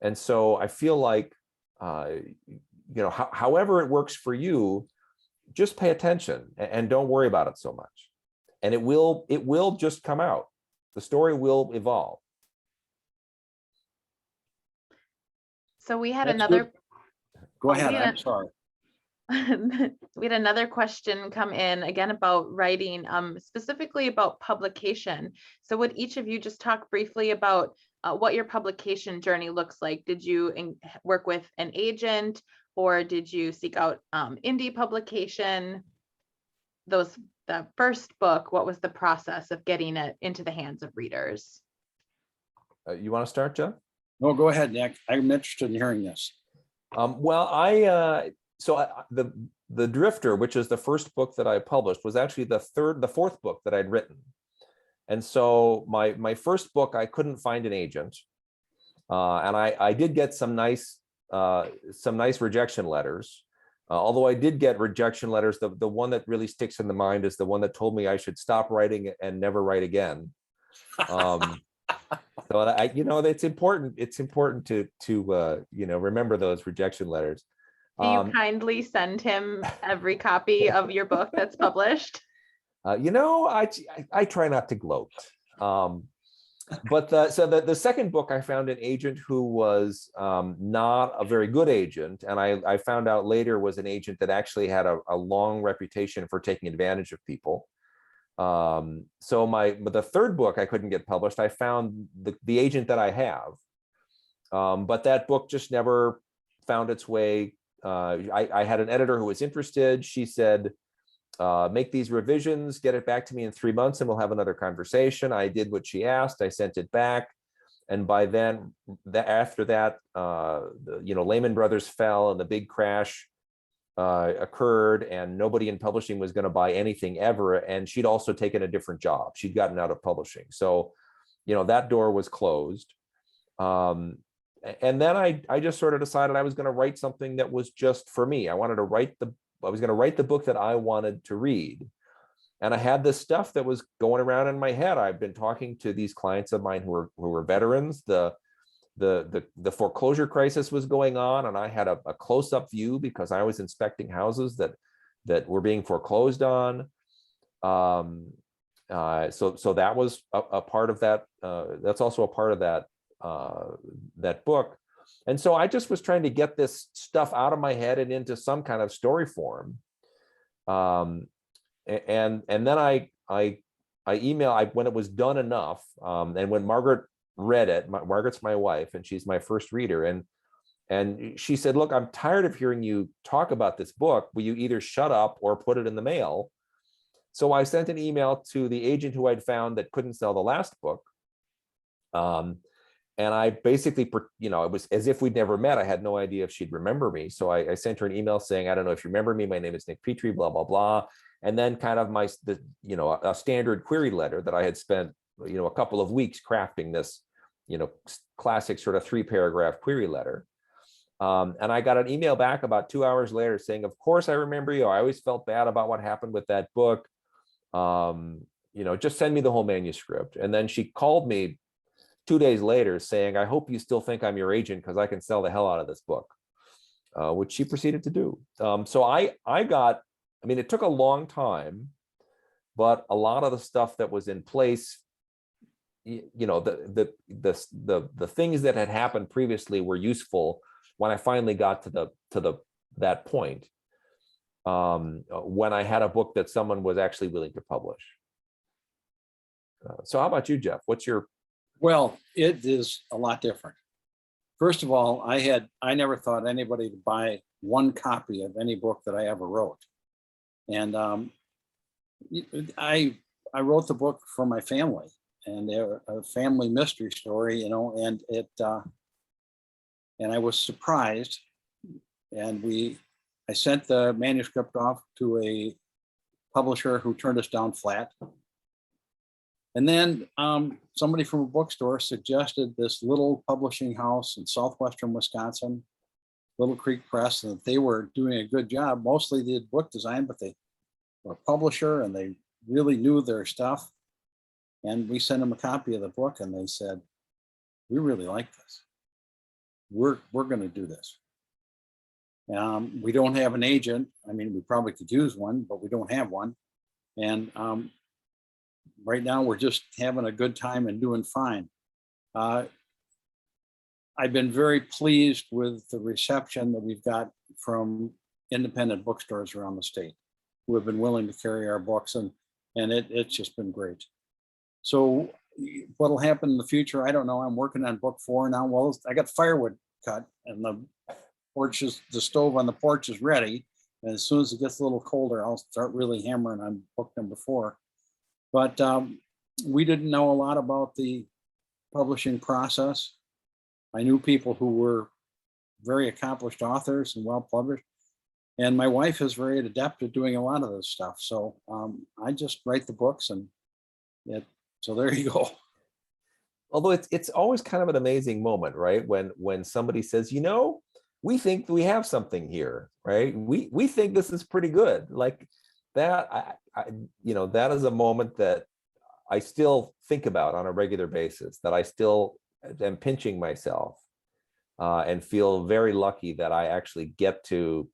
and so I feel like however it works for you, just pay attention and don't worry about it so much. And it will just come out. The story will evolve. So we had That's another. good. Go ahead. we I'm had sorry. we had another question come in again about writing, specifically about publication. So would each of you just talk briefly about what your publication journey looks like? Did you work with an agent, or did you seek out indie publication? The first book, what was the process of getting it into the hands of readers? You want to start, Jeff? No, go ahead, Nick. I'm interested in hearing this. Well, the Drifter, which is the first book that I published, was actually the fourth book that I'd written. And so my first book, I couldn't find an agent, and I did get some nice rejection letters. Although I did get rejection letters, the one that really sticks in the mind is the one that told me I should stop writing and never write again. So it's important. It's important to remember those rejection letters. Do you kindly send him every copy of your book that's published? I try not to gloat. But the second book, I found an agent who was not a very good agent, and I found out later was an agent that actually had a long reputation for taking advantage of people. But the third book I couldn't get published. I found the agent that I have, but that book just never found its way. I had an editor who was interested. She said, make these revisions, get it back to me in 3 months, and we'll have another conversation. I did what she asked. I sent it back, and by then, after that, Lehman Brothers fell, and the big crash occurred, and nobody in publishing was going to buy anything ever. And she'd also taken a different job. She'd gotten out of publishing, so that door was closed. And then I just sort of decided I was going to write something that was just for me. I was going to write the book that I wanted to read. And I had this stuff that was going around in my head. I've been talking to these clients of mine who were veterans. The foreclosure crisis was going on, and I had a close-up view because I was inspecting houses that were being foreclosed on. So that was a part of that. That's also a part of that book. And so I just was trying to get this stuff out of my head and into some kind of story form. And then I when it was done enough, and when Margaret read it, Margaret's my wife, and she's my first reader, and she said, look, I'm tired of hearing you talk about this book. Will you either shut up or put it in the mail? So I sent an email to the agent who I'd found that couldn't sell the last book. And I basically, it was as if we'd never met. I had no idea if she'd remember me. So I sent her an email saying, I don't know if you remember me. My name is Nick Petrie, blah, blah, blah. And then kind of a standard query letter that I had spent, a couple of weeks crafting this, classic sort of 3-paragraph query letter. And I got an email back about 2 hours later saying, of course, I remember you. I always felt bad about what happened with that book. Just send me the whole manuscript. And then she called me 2 days later saying, I hope you still think I'm your agent because I can sell the hell out of this book, which she proceeded to do. So it took a long time, but a lot of the stuff that was in place, the things that had happened previously were useful when I finally got to that point, when I had a book that someone was actually willing to publish. So how about you, Jeff? What's your... Well, it is a lot different. First of all, I never thought anybody would buy one copy of any book that I ever wrote. And I wrote the book for my family, and they're a family mystery story, and I was surprised. And I sent the manuscript off to a publisher who turned us down flat. And then somebody from a bookstore suggested this little publishing house in southwestern Wisconsin, Little Creek Press, and that they were doing a good job. Mostly they did book design, but they were a publisher and they really knew their stuff. And we sent them a copy of the book and they said, we really like this. We're going to do this. We don't have an agent. I mean, we probably could use one, but we don't have one. And right now we're just having a good time and doing fine. I've been very pleased with the reception that we've got from independent bookstores around the state who have been willing to carry our books, and it's just been great. So what'll happen in the future, I don't know. I'm working on book 4 now. Well, I got firewood cut and the stove on the porch is ready. And as soon as it gets a little colder, I'll start really hammering on book number 4. But we didn't know a lot about the publishing process. I knew people who were very accomplished authors and well published. And my wife is very adept at doing a lot of this stuff. So I just write the books so there you go. Although it's always kind of an amazing moment, right? When somebody says, we think we have something here, right? We think this is pretty good. Like that, that is a moment that I still think about on a regular basis, that I still am pinching myself and feel very lucky that I actually get to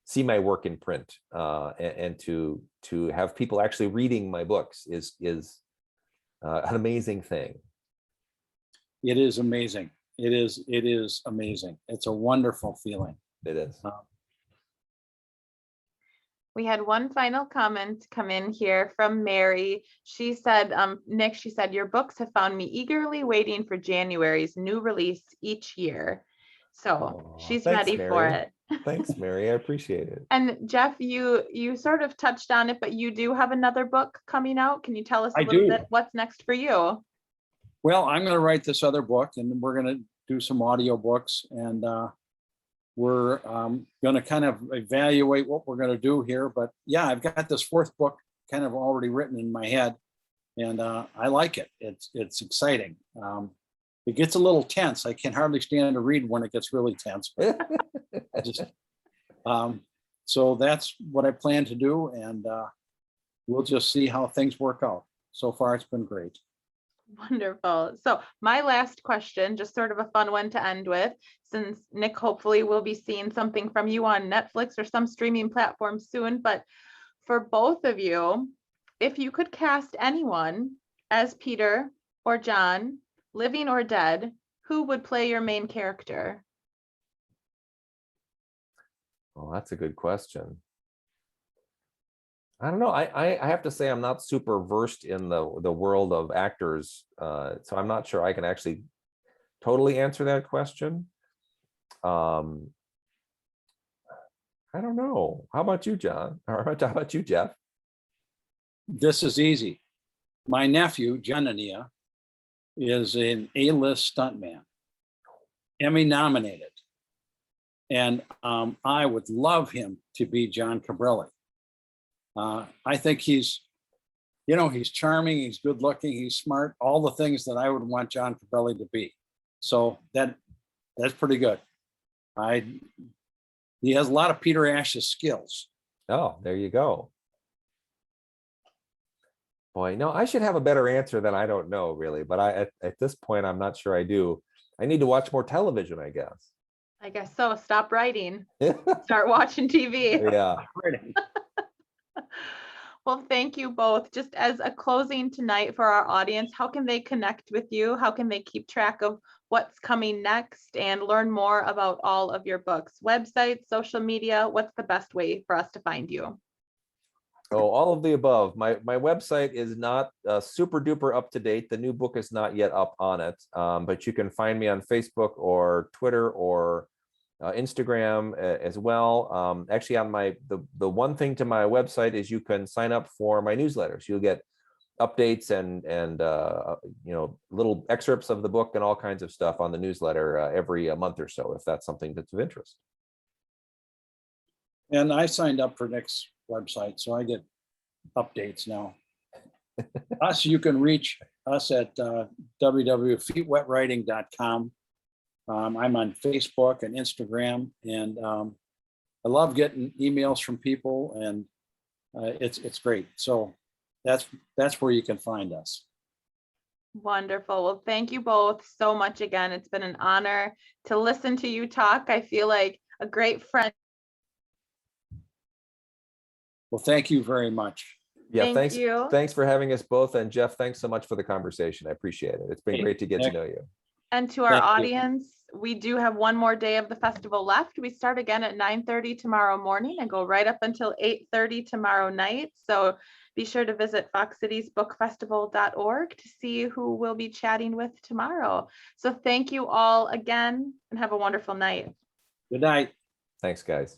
see my work in print and to have people actually reading my books is an amazing thing. It is amazing. It is amazing. It's a wonderful feeling. It is. We had one final comment come in here from Mary. She said, Nick, she said, your books have found me eagerly waiting for January's new release each year. So she's thanks, ready Mary. for it. Thanks, Mary. I appreciate it. And Jeff, you sort of touched on it, but you do have another book coming out. Can you tell us a little bit what's next for you? Well, I'm going to write this other book, and we're going to do some audio books, and we're going to kind of evaluate what we're going to do here. But yeah, I've got this 4th book kind of already written in my head, and I like it. It's exciting. It gets a little tense. I can hardly stand to read when it gets really tense. But so that's what I plan to do, and we'll just see how things work out. So far, it's been great. Wonderful. So my last question, just sort of a fun one to end with, since Nick hopefully will be seeing something from you on Netflix or some streaming platform soon, but for both of you, if you could cast anyone as Peter or John, living or dead, who would play your main character? Well, that's a good question. I don't know. I have to say I'm not super versed in the world of actors, so I'm not sure I can actually totally answer that question. I don't know. How about you, John? Or how about you, Jeff? This is easy. My nephew, Jeff Nania, is an A-list stuntman, Emmy nominated. And I would love him to be John Cabrelli. I think he's charming, he's good looking, he's smart, all the things that I would want John Cabrelli to be. So that's pretty good. He has a lot of Peter Ash's skills. Oh, there you go. Boy, no, I should have a better answer than I don't know really, but at this point, I'm not sure I do. I need to watch more television, I guess. I guess so. Stop writing. Start watching TV. Yeah. Well, thank you both. Just as a closing tonight for our audience, how can they connect with you? How can they keep track of what's coming next and learn more about all of your books? Websites, social media, what's the best way for us to find you? Oh, all of the above. My website is not super duper up to date. The new book is not yet up on it, but you can find me on Facebook or Twitter or Instagram as well. Actually, on the one thing to my website is you can sign up for my newsletters. You'll get updates and little excerpts of the book and all kinds of stuff on the newsletter every month or so, if that's something that's of interest. And I signed up for Nick's website, so I get updates now. You can reach us at www.feetwetwriting.com. I'm on Facebook and Instagram, and I love getting emails from people, and it's great. So that's where you can find us. Wonderful. Well, thank you both so much again. It's been an honor to listen to you talk. I feel like a great friend. Well, thank you very much. Yeah, Thank you. Thanks for having us both. And Jeff, thanks so much for the conversation. I appreciate it. It's been great to get to know you. And to our Thank you. audience, we do have one more day of the festival left. We start again at 9:30 tomorrow morning and go right up until 8:30 tomorrow night. So be sure to visit foxcitiesbookfestival.org to see who we'll be chatting with tomorrow. So thank you all again and have a wonderful night. Good night. Thanks, guys.